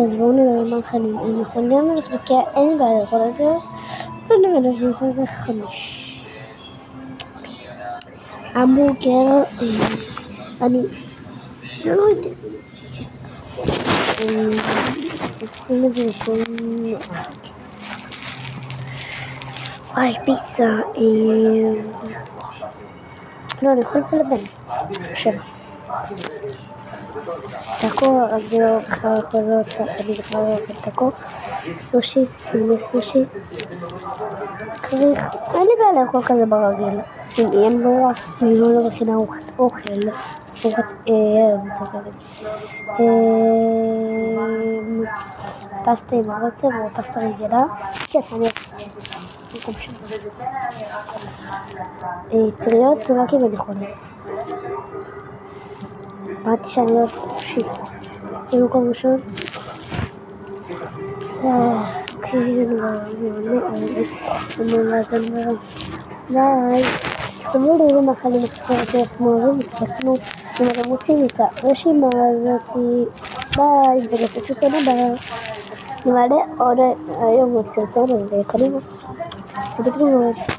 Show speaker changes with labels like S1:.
S1: אז בואו נראה מה מאכלים. אם יכולים לקלקע, אין בעיה לאכול את זה, ונראה, אז נעשה את זה 5. המבורגר, אני לא יודע. עושים את זה לכל... וואי, פיצה. לא, אני יכול לבן. 7. טאקו, אני לא בכלל יכול להיות, אני בכלל לא אוכל טאקו. סושי, סמי סושי. צריך, אין לי בעיה לאכול כזה ברגיל. אם אין ברירה, אני לא מכינה אוכל. פסטה עם הרוטב או פסטה רגילה. כן, אני במקום שם. טריות זה רק אם אני חולה. אמרתי שאני לא סושי. במקום ראשון. ביי. תכתבו לי אם מאכלים אתם אוהבים, תתקנו אם אתם רוצים את הרשימה הזאת. ביי, ולפצו אותנו אני מעלה עוד היום סרטון, אז קדימה. תודה.